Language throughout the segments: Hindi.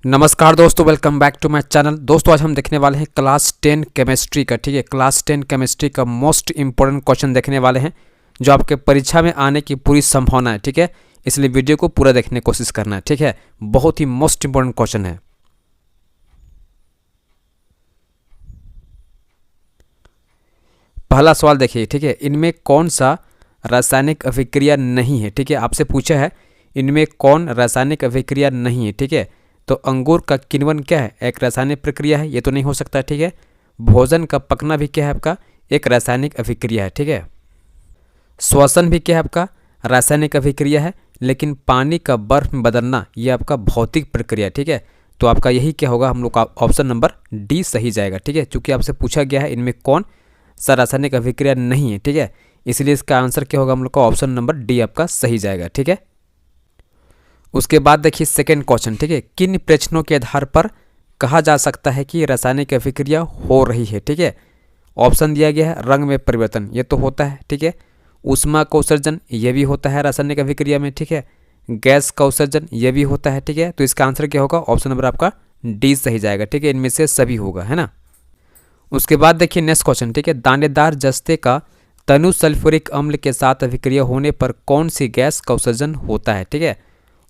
नमस्कार दोस्तों, welcome back to my channel. दोस्तों आज हम देखने वाले हैं क्लास 10 केमिस्ट्री का। ठीक है, क्लास 10 केमिस्ट्री का मोस्ट इंपॉर्टेंट क्वेश्चन देखने वाले हैं जो आपके परीक्षा में आने की पूरी संभावना है। ठीक है, इसलिए वीडियो को पूरा देखने की कोशिश करना है। ठीक है, बहुत ही मोस्ट इंपॉर्टेंट क्वेश्चन है। पहला सवाल देखिए। ठीक है, इनमें कौन सा रासायनिक अभिक्रिया नहीं है। ठीक है, आपसे पूछा है इनमें कौन रासायनिक अभिक्रिया नहीं है। ठीक है, तो अंगूर का किण्वन क्या है, एक रासायनिक प्रक्रिया है, ये तो नहीं हो सकता। ठीक है, भोजन का पकना भी क्या है आपका, एक रासायनिक अभिक्रिया है। ठीक है, श्वसन भी क्या है आपका, रासायनिक अभिक्रिया है। लेकिन पानी का बर्फ में बदलना ये आपका भौतिक प्रक्रिया है। ठीक है, तो आपका यही क्या होगा, हम लोग का ऑप्शन नंबर डी सही जाएगा। ठीक है, चूंकि आपसे पूछा गया है इनमें कौन सा रासायनिक अभिक्रिया नहीं है। ठीक है, इसलिए इसका आंसर क्या होगा, हम लोग का ऑप्शन नंबर डी आपका सही जाएगा। ठीक है, उसके बाद देखिए सेकेंड क्वेश्चन। ठीक है, किन प्रश्नों के आधार पर कहा जा सकता है कि रासायनिक अभिक्रिया हो रही है। ठीक है, ऑप्शन दिया गया है रंग में परिवर्तन, ये तो होता है। ठीक है, ऊष्मा का उत्सर्जन, ये भी होता है रासायनिक अभिक्रिया में। ठीक है, गैस का उत्सर्जन, ये भी होता है। ठीक है, तो इसका आंसर क्या होगा, ऑप्शन नंबर आपका डी सही जाएगा। ठीक है, इनमें से सभी होगा, है ना। उसके बाद देखिए नेक्स्ट क्वेश्चन। ठीक है, दानेदार जस्ते का तनु सल्फ्यूरिक अम्ल के साथ अभिक्रिया होने पर कौन सी गैस का उत्सर्जन होता है। ठीक है,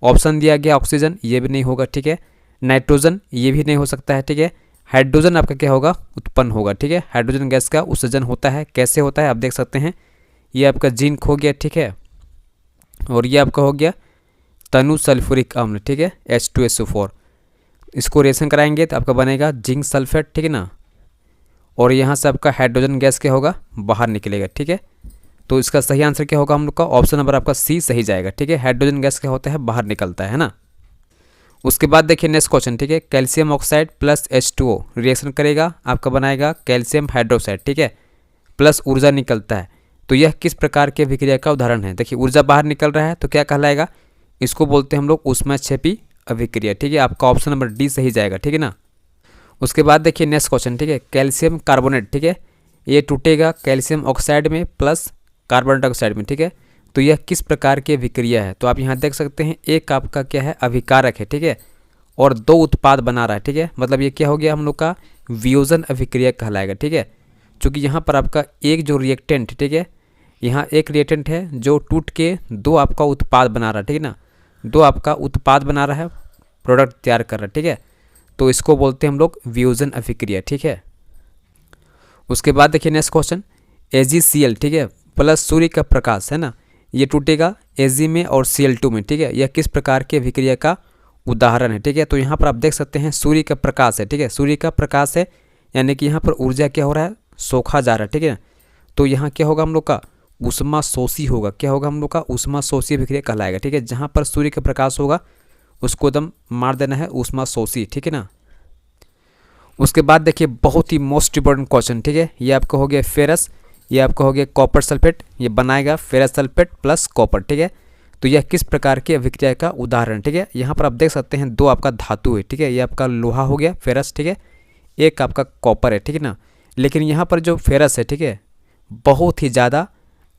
ऑप्शन दिया गया ऑक्सीजन, ये भी नहीं होगा। ठीक है, नाइट्रोजन, ये भी नहीं हो सकता है। ठीक है, हाइड्रोजन आपका क्या होगा, उत्पन्न होगा। ठीक है, हाइड्रोजन गैस का उत्सर्जन होता है, कैसे होता है आप देख सकते हैं। ये आपका जिंक हो गया। ठीक है, और ये आपका हो गया तनु सल्फ्यूरिक अम्ल। ठीक है, H2SO4, इसको रिएक्शन कराएंगे तो आपका बनेगा जिंक सल्फेट। ठीक है ना, और यहाँ से आपका हाइड्रोजन गैस क्या होगा, बाहर निकलेगा। ठीक है, तो इसका सही आंसर क्या होगा, हम लोग का ऑप्शन नंबर आपका सी सही जाएगा। ठीक है, हाइड्रोजन गैस क्या होता है, बाहर निकलता है ना। उसके बाद देखिए नेक्स्ट क्वेश्चन। ठीक है, calcium oxide plus H2O reaction करेगा, आपका बनाएगा कैल्शियम हाइड्रोक्साइड। ठीक है, प्लस ऊर्जा निकलता है, तो यह किस प्रकार की अभिक्रिया का उदाहरण है। देखिए ऊर्जा बाहर निकल रहा है तो क्या कहलाएगा, इसको बोलते हैं हम लोग ऊष्माक्षेपी अभिक्रिया। ठीक है, आपका ऑप्शन नंबर डी सही जाएगा। ठीक है ना। उसके बाद देखिए नेक्स्ट क्वेश्चन। ठीक है, कैल्शियम कार्बोनेट, ठीक है, ये टूटेगा कैल्शियम ऑक्साइड में प्लस कार्बन डाइऑक्साइड में। ठीक है, तो यह किस प्रकार की अभिक्रिया है, तो आप यहाँ देख सकते हैं एक आपका क्या है, अभिकारक है। ठीक है, और दो उत्पाद बना रहा है। ठीक है, मतलब ये क्या हो गया, हम लोग का वियोजन अभिक्रिया कहलाएगा। ठीक है, चूँकि यहाँ पर आपका एक जो रिएक्टेंट, ठीक है, यहाँ एक रिएक्टेंट है जो टूट के दो आपका उत्पाद बना रहा है। ठीक है ना, दो आपका उत्पाद बना रहा है, प्रोडक्ट तैयार कर रहा है। ठीक है, तो इसको बोलते हैं हम लोग वियोजन अभिक्रिया। ठीक है, उसके बाद देखिए नेक्स्ट क्वेश्चन, AgCl, ठीक है, प्लस सूर्य का प्रकाश, है ना, ये टूटेगा Ag में और Cl2 में। ठीक है, यह किस प्रकार की अभिक्रिया का उदाहरण है। ठीक है, तो यहाँ पर आप देख सकते हैं सूर्य का प्रकाश है। ठीक है, सूर्य का प्रकाश है, यानी कि यहाँ पर ऊर्जा क्या हो रहा है, सोखा जा रहा है। ठीक है, तो यहाँ क्या होगा, हम लोग का ऊष्मा शोषी होगा। क्या होगा, हम लोग का ऊष्मा शोषी अभिक्रिया कहलाएगा। ठीक है, जहाँ पर सूर्य का प्रकाश होगा उसको एकदम मार देना है ऊष्मा शोषी। ठीक है ना। उसके बाद देखिए बहुत ही मोस्ट इंपॉर्टेंट क्वेश्चन। ठीक है, ये आपका हो गया फेरस, ये आपका हो गया कॉपर सल्फेट, ये बनाएगा फेरस सल्फेट प्लस कॉपर। ठीक है, तो यह किस प्रकार की अभिक्रिया का उदाहरण। ठीक है, यहाँ पर आप देख सकते हैं दो आपका धातु है। ठीक है, ये आपका लोहा हो गया फेरस, ठीक है, एक आपका कॉपर है। ठीक है ना, लेकिन यहाँ पर जो फेरस है, ठीक है, बहुत ही ज़्यादा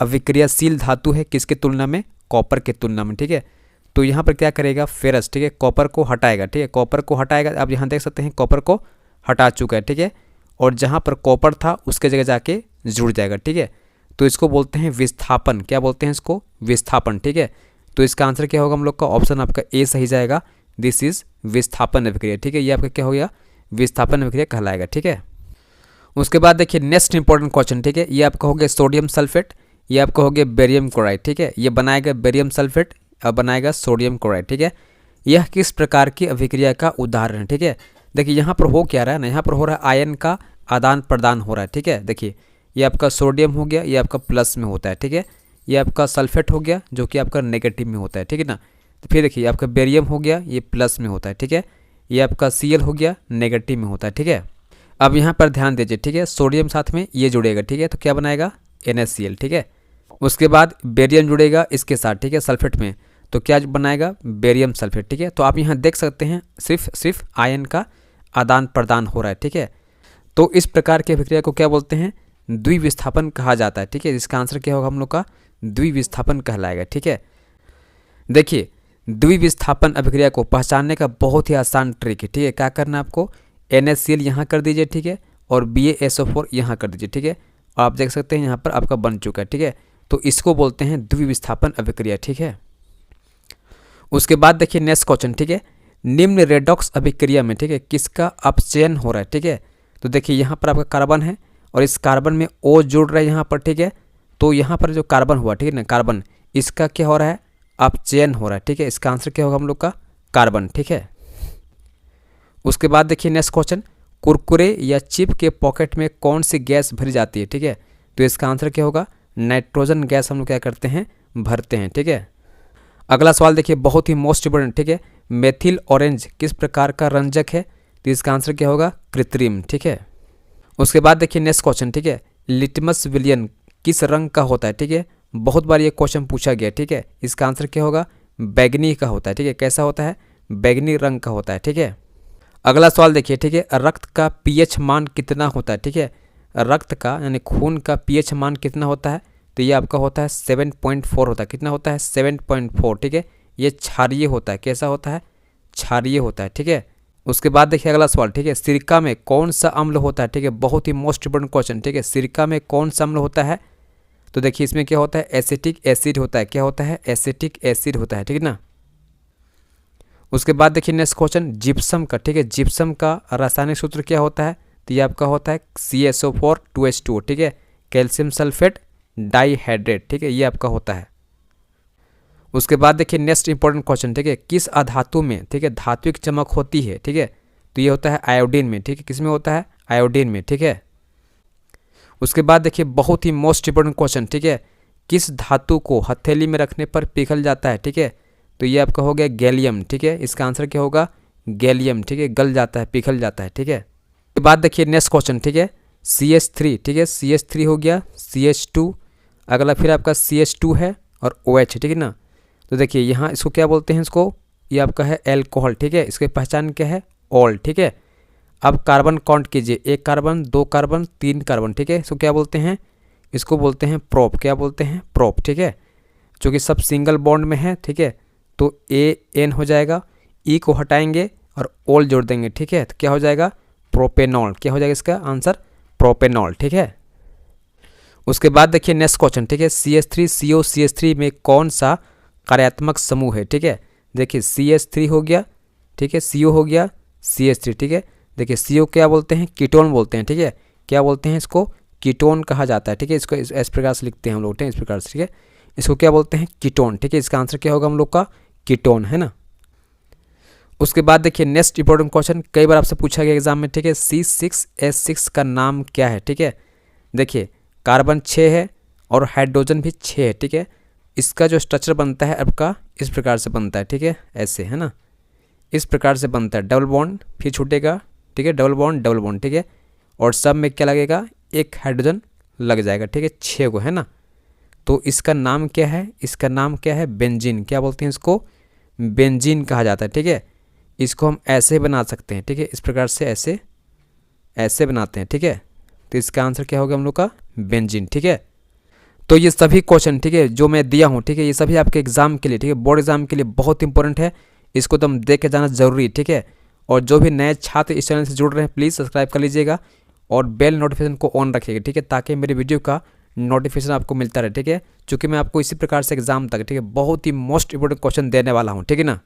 अभिक्रियाशील धातु है, किसके तुलना में, कॉपर के तुलना में। ठीक है, तो यहाँ पर क्या करेगा फेरस, ठीक है, कॉपर को हटाएगा। ठीक है, कॉपर को हटाएगा, आप यहाँ देख सकते हैं कॉपर को हटा चुका है। ठीक है, और जहाँ पर कॉपर था उसके जगह जाके जुड़ जाएगा। ठीक है, तो इसको बोलते हैं विस्थापन। क्या बोलते हैं इसको, विस्थापन। ठीक है, तो इसका आंसर क्या होगा, हम लोग का ऑप्शन आपका ए सही जाएगा। दिस इज विस्थापन अभिक्रिया। ठीक है, ये आपका क्या हो गया, विस्थापन अभिक्रिया कहलाएगा। ठीक है, उसके बाद देखिए नेक्स्ट इंपॉर्टेंट क्वेश्चन। ठीक है, ये आपका हो गया सोडियम सल्फेट, ये आपका हो गया बेरियम क्लोराइड। ठीक है, ये बनाएगा बेरियम सल्फेट और बनाएगा सोडियम क्लोराइड। ठीक है, यह किस प्रकार की अभिक्रिया का उदाहरण है। ठीक है, देखिए यहाँ पर हो क्या रहा है ना, यहाँ पर हो रहा है आयन का आदान प्रदान हो रहा है। ठीक है, देखिए ये आपका सोडियम हो गया, ये आपका प्लस में होता है। ठीक है, ये आपका सल्फेट हो गया जो कि आपका नेगेटिव में होता है। ठीक है ना, तो फिर देखिए आपका बेरियम हो गया, ये प्लस में होता है। ठीक है, ये आपका Cl हो गया, नेगेटिव में होता है। ठीक है, अब यहाँ पर ध्यान दीजिए। ठीक है, सोडियम साथ में ये जुड़ेगा। ठीक है, तो क्या बनाएगा, NaCl। ठीक है, उसके बाद बेरियम जुड़ेगा इसके साथ, ठीक है, सल्फेट में, तो क्या बनाएगा, बेरियम सल्फेट। ठीक है, तो आप यहाँ देख सकते हैं सिर्फ आयन का आदान प्रदान हो रहा है। ठीक है, तो इस प्रकार की अभिक्रिया को क्या बोलते हैं, द्विविस्थापन कहा जाता है। ठीक है, इसका आंसर क्या होगा, हम लोग का द्विविस्थापन कहलाएगा। ठीक है, देखिए द्विविस्थापन अभिक्रिया को पहचानने का बहुत ही आसान ट्रिक है, ठीक है। क्या करना है आपको, NaCl यहाँ कर दीजिए, ठीक है, और BaSO4 यहाँ कर दीजिए, ठीक है। और आप देख सकते हैं यहाँ पर आपका बन चुका है, ठीक है। तो इसको बोलते हैं द्विविस्थापन अभिक्रिया, ठीक है। उसके बाद देखिए नेक्स्ट क्वेश्चन, ठीक है, निम्न रेडॉक्स अभिक्रिया में, ठीक है, किसका अपचयन हो रहा है, ठीक है। तो देखिए यहाँ पर आपका कार्बन है और इस कार्बन में O जुड़ रहा है यहाँ पर, ठीक है। तो यहाँ पर जो कार्बन हुआ, ठीक है ना, कार्बन, इसका क्या हो रहा है, अपचयन हो रहा है, ठीक है। इसका आंसर क्या होगा हम लोग का, कार्बन, ठीक है। उसके बाद देखिए नेक्स्ट क्वेश्चन, कुरकुरे या चिप के पॉकेट में कौन सी गैस भरी जाती है, ठीक है। तो इसका आंसर क्या होगा, नाइट्रोजन गैस हम लोग क्या करते हैं, भरते हैं, ठीक है। अगला सवाल देखिए बहुत ही मोस्ट इंपोर्टेंट, ठीक है, मेथिल ऑरेंज किस प्रकार का रंजक है। तो इसका आंसर क्या होगा, कृत्रिम, ठीक है। उसके बाद देखिए नेक्स्ट क्वेश्चन, ठीक है, लिटमस विलियन किस रंग का होता है, ठीक है। बहुत बार ये क्वेश्चन पूछा गया, ठीक है। इसका आंसर क्या होगा, बैगनी का होता है, ठीक है। कैसा होता है, बैगनी रंग का होता है, ठीक है। अगला सवाल देखिए, ठीक है, रक्त का pH मान कितना होता है, ठीक है। रक्त का यानी खून का pH मान कितना होता है। तो ये आपका होता है 7.4 होता है। कितना होता है, 7.4, ठीक है। ये क्षारीय होता है। कैसा होता है, क्षारीय होता है, ठीक है। उसके बाद देखिए अगला सवाल, ठीक है, सिरका में कौन सा अम्ल होता है, ठीक है। बहुत ही मोस्ट इंपोर्टेंट क्वेश्चन, ठीक है, सिरका में कौन सा अम्ल होता है। तो देखिए इसमें क्या होता है, एसिटिक एसिड होता है। क्या होता है, एसिटिक एसिड होता है, ठीक है ना। उसके बाद देखिए नेक्स्ट क्वेश्चन, जिप्सम का, ठीक है, जिप्सम का रासायनिक सूत्र क्या होता है। तो ये आपका होता है CaSO4 2H2O, ठीक है, कैल्शियम सल्फेट डाइहाइड्रेट, ठीक है, ये आपका होता है। उसके बाद देखिए नेक्स्ट इंपॉर्टेंट क्वेश्चन, ठीक है, किस अधातु में, ठीक है, धात्विक चमक होती है, ठीक है। तो ये होता है आयोडीन में, ठीक है। किस में होता है, आयोडीन में, ठीक है। उसके बाद देखिए बहुत ही मोस्ट इंपॉर्टेंट क्वेश्चन, ठीक है, किस धातु को हथेली में रखने पर पिघल जाता है, ठीक है। तो ये आपका हो गया गैलियम, ठीक है। इसका आंसर क्या होगा, गैलियम, ठीक है, गल जाता है, पिघल जाता है, ठीक है। उसके बाद देखिए नेक्स्ट क्वेश्चन, ठीक है, CH3, ठीक है, CH3 हो गया, CH2, अगला फिर आपका CH2 है और OH, ठीक है ना। तो देखिए यहाँ इसको क्या बोलते हैं, इसको, ये आपका है एल्कोहल, ठीक है। इसकी पहचान क्या है, ऑल, ठीक है। अब कार्बन काउंट कीजिए, 1 कार्बन 2 कार्बन 3 कार्बन, ठीक है। इसको क्या बोलते हैं, इसको बोलते हैं प्रोप। क्या बोलते हैं, प्रोप, ठीक है। जो कि सब सिंगल बॉन्ड में है, ठीक है। तो AN हो जाएगा, E को हटाएंगे और ओल जोड़ देंगे, ठीक है। तो क्या हो जाएगा, प्रोपेनॉल। क्या हो जाएगा इसका आंसर, प्रोपेनॉल, ठीक है। उसके बाद देखिए नेक्स्ट क्वेश्चन, ठीक है, CH3CO CH3 में कौन सा कार्यात्मक समूह है, ठीक है। देखिए CH3 हो गया, ठीक है, CO हो गया, CH3, ठीक है। देखिए CO क्या बोलते हैं, कीटोन बोलते हैं, ठीक है। क्या बोलते हैं, इसको कीटोन कहा जाता है, ठीक है। इसको इस प्रकार से लिखते हैं हम लोग, इस प्रकार से, ठीक है। इसको क्या बोलते हैं, कीटोन, ठीक है। इसका आंसर क्या होगा हम लोग का, कीटोन, है ना। उसके बाद देखिए नेक्स्ट इंपॉर्टेंट क्वेश्चन, कई बार आपसे पूछा गया एग्जाम में, ठीक है, C6H6 का नाम क्या है, ठीक है। देखिए कार्बन 6 है और हाइड्रोजन भी 6 है, ठीक है। इसका जो स्ट्रक्चर बनता है आपका इस प्रकार से बनता है, ठीक है, ऐसे, है ना, इस प्रकार से बनता है। डबल बॉन्ड फिर छूटेगा, ठीक है, डबल बॉन्ड, ठीक है। और सब में क्या लगेगा, एक हाइड्रोजन लग जाएगा, ठीक है, 6 को, है ना। तो इसका नाम क्या है, इसका नाम क्या है, बेंजीन। क्या बोलते हैं इसको, बेंजीन कहा जाता है, ठीक है। इसको हम ऐसे बना सकते हैं, ठीक है, इस प्रकार से ऐसे ऐसे बनाते हैं, ठीक है। तो इसका आंसर क्या होगा हम लोग का, बेंजीन, ठीक है। तो ये सभी क्वेश्चन, ठीक है, जो मैं दिया हूँ, ठीक है, ये सभी आपके एग्जाम के लिए, ठीक है, बोर्ड एग्जाम के लिए बहुत इंपॉर्टेंट है। इसको तो हम देख के जाना जरूरी है, ठीक है। और जो भी नए छात्र इस चैनल से जुड़ रहे हैं प्लीज़ सब्सक्राइब कर लीजिएगा और बेल नोटिफिकेशन को ऑन रखिएगा, ठीक है, ताकि मेरी वीडियो का नोटिफिकेशन आपको मिलता रहे, ठीक है। चूँकि मैं आपको इसी प्रकार से एग्जाम तक, ठीक है, बहुत ही मोस्ट इंपोर्टेंट क्वेश्चन देने वाला हूँ, ठीक है ना।